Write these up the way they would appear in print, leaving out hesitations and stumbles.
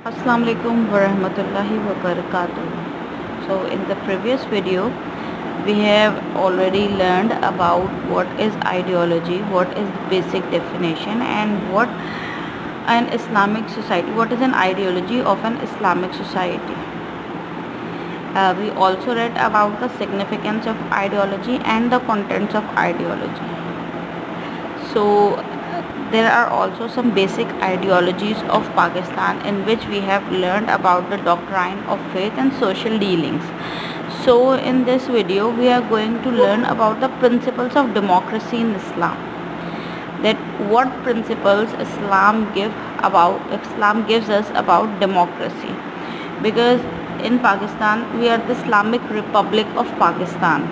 Assalamu alaikum warahmatullahi wabarakatuh. So in the previous video we have already learned about what is ideology, what is the basic definition, and what an Islamic society, what is an ideology of an Islamic society. We also read about the significance of ideology and the contents of ideology. So there are also some basic ideologies of Pakistan in which we have learned about the doctrine of faith and social dealings. So in this video we are going to learn about the principles of democracy in Islam. That what principles Islam gives us about democracy, because in Pakistan we are the Islamic Republic of Pakistan.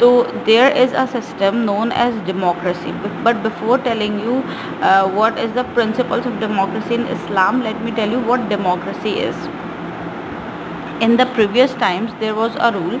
so there is a system known as democracy. But before telling you what is the principles of democracy in Islam, let me tell you what democracy is. In the previous times there was a rule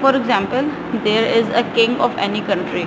for example there is a king of any country.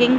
king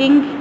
king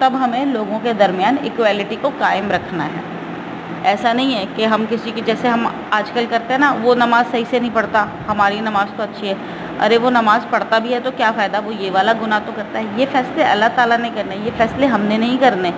تب ہمیں لوگوں کے درمیان equality کو قائم رکھنا ہے. ایسا نہیں ہے کہ ہم کسی کی، جیسے ہم آج کل کرتے ہیں نا، وہ نماز صحیح سے نہیں پڑھتا، ہماری نماز تو اچھی ہے، ارے وہ نماز پڑھتا بھی ہے تو کیا فائدہ، وہ یہ والا گناہ تو کرتا ہے. یہ فیصلے اللہ تعالیٰ نے کرنے، یہ فیصلے ہم نے نہیں کرنے.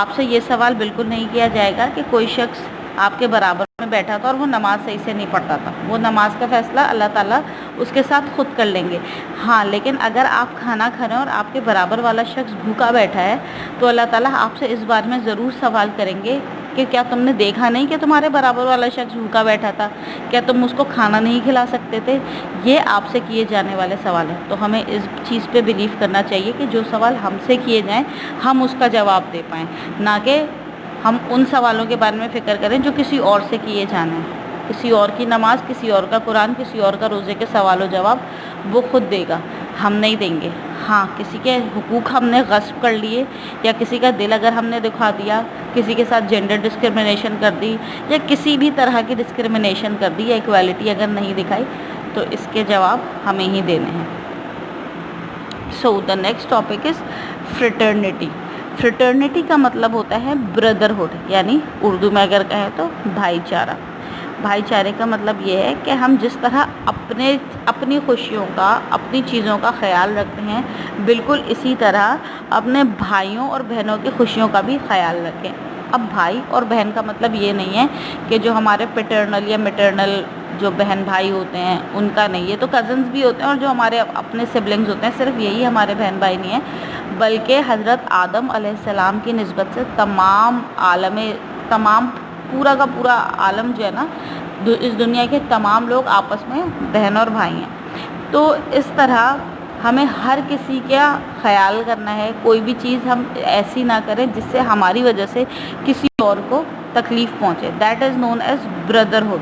آپ سے یہ سوال بالکل نہیں کیا جائے گا کہ کوئی شخص آپ کے برابر میں بیٹھا تھا اور وہ نماز صحیح سے نہیں پڑھتا تھا. وہ نماز کا فیصلہ اللہ تعالیٰ اس کے ساتھ خود کر لیں گے. ہاں، لیکن اگر آپ کھانا کھا رہے ہیں اور آپ کے برابر والا شخص بھوکا بیٹھا ہے تو اللہ تعالیٰ آپ سے اس بارے میں ضرور سوال کریں گے کہ کیا تم نے دیکھا نہیں کہ تمہارے برابر والا شخص بھوکا بیٹھا تھا؟ کیا تم اس کو کھانا نہیں کھلا سکتے تھے؟ یہ آپ سے کیے جانے والے سوال ہیں. تو ہمیں اس چیز پہ بلیو کرنا چاہیے کہ جو سوال ہم سے کیے جائیں ہم اس کا جواب دے پائیں، نہ کہ ہم ان سوالوں کے بارے میں فکر کریں جو کسی اور سے کیے جانے ہیں. کسی اور کی نماز، کسی اور کا قرآن، کسی اور کا روزے کے سوال و جواب وہ خود دے گا، ہم نہیں دیں گے. ہاں، کسی کے حقوق ہم نے غصب کر لیے یا کسی کا دل اگر ہم نے دکھا دیا، کسی کے ساتھ جینڈر ڈسکرمنیشن کر دی یا کسی بھی طرح کی ڈسکرمنیشن کر دی یا ایکویلٹی اگر نہیں دکھائی تو اس کے جواب ہمیں ہی دینے ہیں. So the next topic is fraternity. Fraternity کا مطلب ہوتا ہے بردرہڈ، یعنی اردو میں اگر کہیں تو بھائی چارہ. بھائی چارے کا مطلب یہ ہے کہ ہم جس طرح اپنی خوشیوں کا، اپنی چیزوں کا خیال رکھتے ہیں، بالکل اسی طرح اپنے بھائیوں اور بہنوں کی خوشیوں کا بھی خیال رکھیں. اب بھائی اور بہن کا مطلب یہ نہیں ہے کہ جو ہمارے پیٹرنل یا میٹرنل جو بہن بھائی ہوتے ہیں ان کا نہیں، یہ تو کزنز بھی ہوتے ہیں، اور جو ہمارے اپنے سبلنگز ہوتے ہیں صرف یہی ہمارے بہن بھائی نہیں ہیں، بلکہ حضرت آدم علیہ السلام کی نسبت سے تمام پورا کا پورا عالم جو ہے نا، اس دنیا کے تمام لوگ آپس میں بہن اور بھائی ہیں. تو اس طرح ہمیں ہر کسی کا خیال کرنا ہے. کوئی بھی چیز ہم ایسی نہ کریں جس سے ہماری وجہ سے کسی اور کو تکلیف پہنچے. That is known as brotherhood.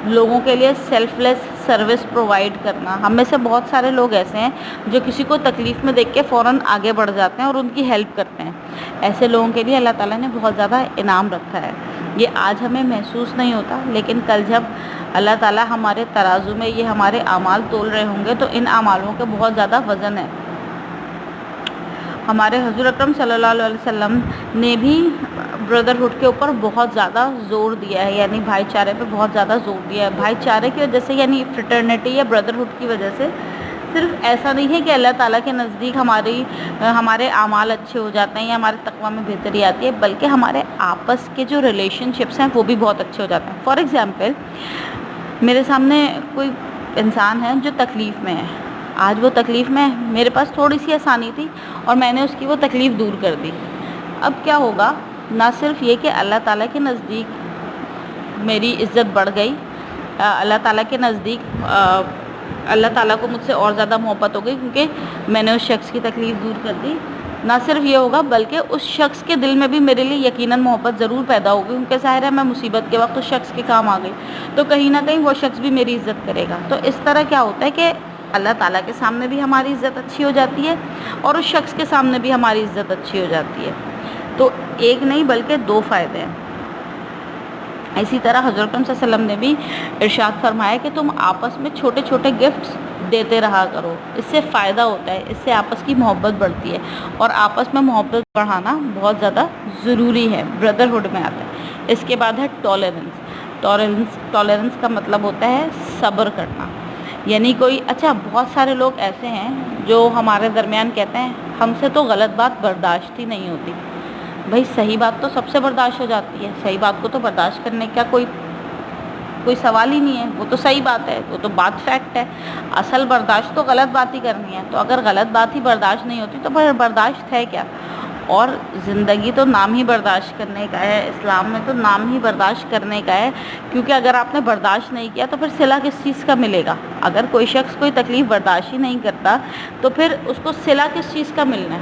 لوگوں کے لیے سیلف لیس سروس پرووائڈ کرنا. ہم میں سے بہت سارے لوگ ایسے ہیں جو کسی کو تکلیف میں دیکھ کے فوراً آگے بڑھ جاتے ہیں اور ان کی ہیلپ کرتے ہیں. ایسے لوگوں کے لیے اللہ تعالیٰ نے بہت زیادہ انعام رکھا ہے. یہ آج ہمیں محسوس نہیں ہوتا، لیکن کل جب اللہ تعالیٰ ہمارے ترازو میں یہ ہمارے اعمال تول رہے ہوں گے تو ان اعمالوں کے بہت زیادہ وزن ہے. ہمارے حضور اکرم صلی اللہ علیہ وسلم نے بھی بردرہڈ کے اوپر بہت زیادہ زور دیا ہے، یعنی بھائی چارے پہ بہت زیادہ زور دیا ہے. بھائی چارے کی وجہ سے، یعنی فریٹرنیٹی یا بردرہڈ کی وجہ سے صرف ایسا نہیں ہے کہ اللہ تعالیٰ کے نزدیک ہمارے اعمال اچھے ہو جاتے ہیں یا ہمارے تقویٰ میں بہتری آتی ہے، بلکہ ہمارے آپس کے جو ریلیشن شپس ہیں وہ بھی بہت اچھے ہو جاتے ہیں. فار ایگزامپل، میرے سامنے کوئی انسان ہے جو تکلیف میں ہے. آج وہ تکلیف میں ہے، میرے پاس تھوڑی سی آسانی تھی اور میں نے اس کی وہ تکلیف دور کر دی. اب کیا ہوگا؟ نہ صرف یہ کہ اللہ تعالیٰ کے نزدیک میری عزت بڑھ گئی، اللہ تعالیٰ کے نزدیک اللہ تعالیٰ کو مجھ سے اور زیادہ محبت ہو گئی کیونکہ میں نے اس شخص کی تکلیف دور کر دی. نہ صرف یہ ہوگا بلکہ اس شخص کے دل میں بھی میرے لیے یقیناً محبت ضرور پیدا ہوگی، کیونکہ ظاہر ہے میں مصیبت کے وقت اس شخص کے کام آ گئی تو کہیں نہ کہیں وہ شخص بھی میری عزت کرے گا. تو اس طرح کیا ہوتا ہے کہ اللہ تعالیٰ کے سامنے بھی ہماری عزت اچھی ہو جاتی ہے اور اس شخص کے سامنے بھی ہماری عزت اچھی ہو جاتی ہے. تو ایک نہیں بلکہ دو فائدے ہیں. اسی طرح حضرت صلی اللہ علیہ وسلم نے بھی ارشاد فرمایا کہ تم آپس میں چھوٹے چھوٹے گفٹس دیتے رہا کرو، اس سے فائدہ ہوتا ہے، اس سے آپس کی محبت بڑھتی ہے، اور آپس میں محبت بڑھانا بہت زیادہ ضروری ہے، بردرہڈ میں آتا ہے. اس کے بعد ہے ٹالرنس کا مطلب ہوتا ہے صبر کرنا. یعنی بہت سارے لوگ ایسے ہیں جو ہمارے درمیان کہتے ہیں ہم سے تو غلط بات برداشت ہی نہیں ہوتی. بھائی صحیح بات تو سب سے برداشت ہو جاتی ہے، صحیح بات کو تو برداشت کرنے کا کوئی سوال ہی نہیں ہے، وہ تو صحیح بات ہے، وہ تو بات فیکٹ ہے. اصل برداشت تو غلط بات ہی کرنی ہے. تو اگر غلط بات ہی برداشت نہیں ہوتی تو پھر برداشت ہے کیا؟ اور زندگی تو نام ہی برداشت کرنے کا ہے، اسلام میں تو نام ہی برداشت کرنے کا ہے، کیونکہ اگر آپ نے برداشت نہیں کیا تو پھر صلہ کس چیز کا ملے گا؟ اگر کوئی شخص کوئی تکلیف برداشت ہی نہیں کرتا تو پھر اس کو صلہ کس چیز کا ملنا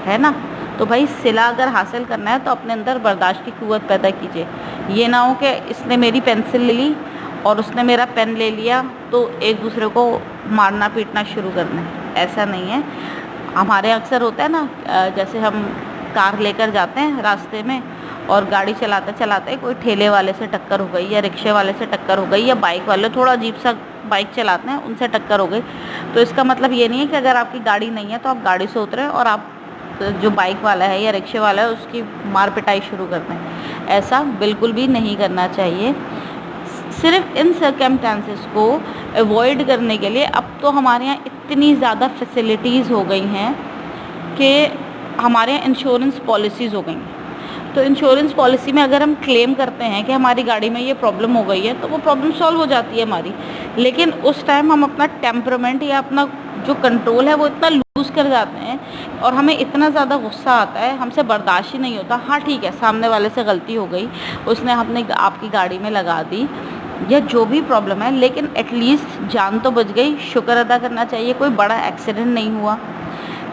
ہے نا؟ تو بھائی صلہ اگر حاصل کرنا ہے تو اپنے اندر برداشت کی قوت پیدا کیجیے. یہ نہ ہو کہ اس نے میری پینسل لے لی اور اس نے میرا پین لے لیا تو ایک دوسرے کو مارنا پیٹنا شروع کرنا ہے. ایسا نہیں ہے. ہمارے اکثر ہوتا ہے نا، جیسے ہم کار لے کر جاتے ہیں راستے میں اور گاڑی چلاتے چلاتے کوئی ٹھیلے والے سے ٹکر ہو گئی یا رکشے والے سے ٹکر ہو گئی یا بائک والے تھوڑا عجیب سا بائک چلاتے ہیں ان سے ٹکر ہو گئی. تو اس کا مطلب یہ نہیں ہے کہ اگر آپ کی گاڑی نہیں ہے تو آپ گاڑی سے اتریں اور آپ جو بائک والا ہے یا رکشے والا ہے اس کی مار پٹائی شروع کر دیں. ایسا بالکل بھی نہیں کرنا چاہیے. صرف ان سرکمسٹانسز کو ایوائڈ کرنے کے لیے اب تو ہمارے یہاں اتنی زیادہ فیسلٹیز ہو گئی ہیں کہ ہمارے یہاں انشورنس پالیسیز ہو گئی ہیں. تو انشورنس پالیسی میں اگر ہم کلیم کرتے ہیں کہ ہماری گاڑی میں یہ پرابلم ہو گئی ہے تو وہ پرابلم سالو ہو جاتی ہے ہماری. لیکن اس ٹائم ہم اپنا ٹیمپرمنٹ یا اپنا جو کنٹرول ہے وہ اتنا لوز کر جاتے ہیں اور ہمیں اتنا زیادہ غصہ آتا ہے, ہم سے برداشت ہی نہیں ہوتا. ہاں ٹھیک ہے, سامنے والے سے غلطی ہو گئی, اس نے آپ کی گاڑی میں لگا دی یا جو بھی پرابلم ہے, لیکن ایٹ لیسٹ جان تو بچ گئی, شکر ادا کرنا چاہیے, کوئی بڑا ایکسیڈنٹ نہیں ہوا.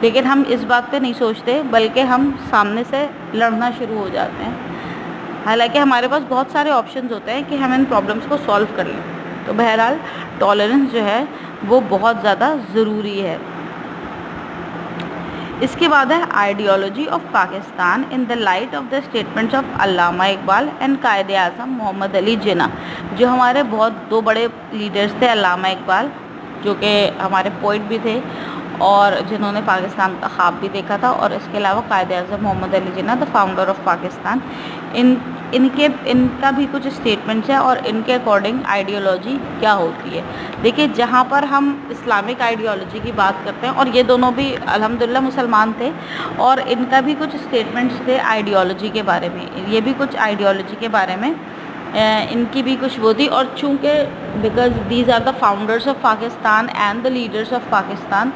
لیکن ہم اس بات پہ نہیں سوچتے بلکہ ہم سامنے سے لڑنا شروع ہو جاتے ہیں. حالانکہ ہمارے پاس بہت سارے آپشنز ہوتے ہیں کہ ہم ان پرابلمس کو سالو کر لیں. تو بہرحال ٹالرنس جو ہے وہ بہت زیادہ ضروری ہے. اس کے بعد ہے ideology of Pakistan in the light of the statements of Allama Iqbal and Quaid Azam محمد علی جناح. جو ہمارے بہت دو بڑے لیڈرز تھے, علامہ اقبال جو کہ ہمارے پوئٹ بھی تھے اور جنہوں نے پاکستان کا خواب بھی دیکھا تھا, اور اس کے علاوہ قائد اعظم محمد Ali Jinnah the founder of Pakistan. ان کا بھی کچھ اسٹیٹمنٹس ہیں اور ان کے اکارڈنگ آئیڈیالوجی کیا ہوتی ہے. دیکھیے, جہاں پر ہم اسلامک آئیڈیالوجی کی بات کرتے ہیں, اور یہ دونوں بھی الحمدللہ مسلمان تھے, اور ان کا بھی کچھ اسٹیٹمنٹس تھے آئیڈیالوجی کے بارے میں, یہ بھی کچھ آئیڈیالوجی کے بارے میں ان کی بھی کچھ وہ تھی. اور چونکہ because these are the founders of Pakistan and the leaders of Pakistan,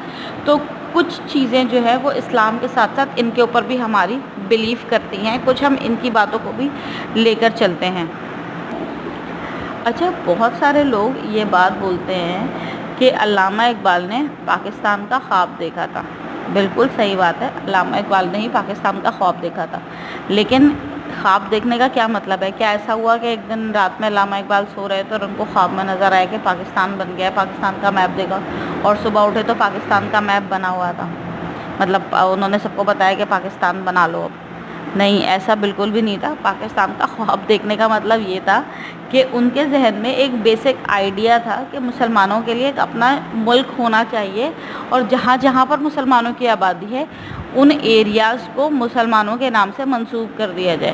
تو کچھ چیزیں جو ہے وہ اسلام کے ساتھ ساتھ ان کے اوپر بھی ہماری بلیف کرتی ہیں, کچھ ہم ان کی باتوں کو بھی لے کر چلتے ہیں. اچھا, بہت سارے لوگ یہ بات بولتے ہیں کہ علامہ اقبال نے پاکستان کا خواب دیکھا تھا. بالکل صحیح بات ہے, علامہ اقبال نے ہی پاکستان کا خواب دیکھا تھا. لیکن خواب دیکھنے کا کیا مطلب ہے؟ کیا ایسا ہوا کہ ایک دن رات میں علامہ اقبال سو رہے تھے اور ان کو خواب میں نظر آیا کہ پاکستان بن گیا ہے, پاکستان کا میپ دیکھا اور صبح اٹھے تو پاکستان کا میپ بنا ہوا تھا, مطلب انہوں نے سب کو بتایا کہ پاکستان بنا لو اب؟ نہیں, ایسا بالکل بھی نہیں تھا. پاکستان کا خواب دیکھنے کا مطلب یہ تھا کہ ان کے ذہن میں ایک بیسک آئیڈیا تھا کہ مسلمانوں کے لیے ایک اپنا ملک ہونا چاہیے, اور جہاں جہاں پر مسلمانوں کی آبادی ہے ان ایریاز کو مسلمانوں کے نام سے منسوب کر دیا جائے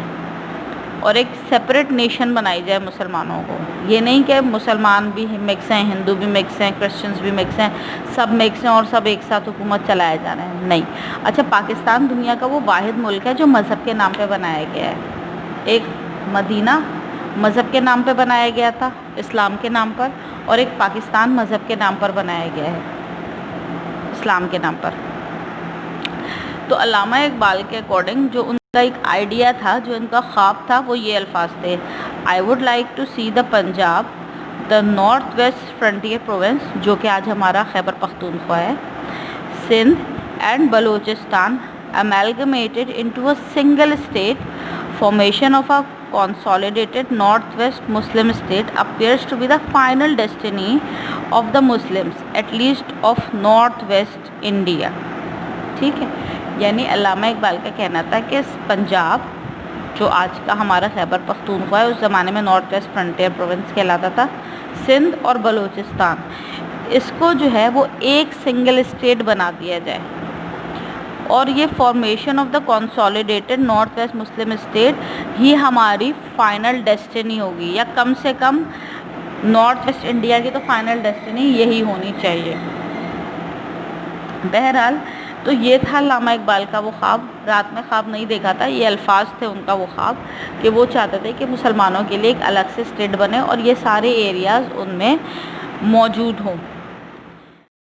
اور ایک سپریٹ نیشن بنائی جائے مسلمانوں کو. یہ نہیں کہ مسلمان بھی مکس ہیں, ہندو بھی مکس ہیں, کرسچنز بھی مکس ہیں, سب مکس ہیں اور سب ایک ساتھ حکومت چلائے جا رہے ہیں. نہیں. اچھا, پاکستان دنیا کا وہ واحد ملک ہے جو مذہب کے نام پہ بنایا گیا ہے. ایک مدینہ مذہب کے نام پہ بنایا گیا تھا, اسلام کے نام پر, اور ایک پاکستان مذہب کے نام پر بنایا گیا ہے, اسلام کے نام پر. تو علامہ اقبال کے اکارڈنگ جو ان کا ایک آئیڈیا تھا, جو ان کا خواب تھا, وہ یہ الفاظ تھے: I would like to see the Punjab the North West Frontier Province, جو کہ آج ہمارا خیبر پختونخوا ہے, Sindh and Baluchistan amalgamated into a single state. Formation of a consolidated northwest Muslim state appears to be the final destiny of the Muslims, at least of northwest India. ٹھیک ہے, یعنی علامہ اقبال کا کہنا تھا کہ پنجاب جو آج کا ہمارا خیبر پختونخوا ہے, اس زمانے میں نارتھ ویسٹ فرنٹیئر پروونس کہلاتا تھا, سندھ اور بلوچستان, اس کو جو ہے وہ ایک سنگل اسٹیٹ بنا دیا جائے, اور یہ formation of the consolidated north west Muslim state ہی ہماری فائنل ڈیسٹینی ہوگی, یا کم سے کم نارتھ ویسٹ انڈیا کی تو فائنل ڈیسٹینی یہی ہونی چاہیے. بہرحال تو یہ تھا علامہ اقبال کا وہ خواب. رات میں خواب نہیں دیکھا تھا, یہ الفاظ تھے ان کا وہ خواب کہ وہ چاہتے تھے کہ مسلمانوں کے لیے ایک الگ سے اسٹیٹ بنے اور یہ سارے ایریاز ان میں موجود ہوں.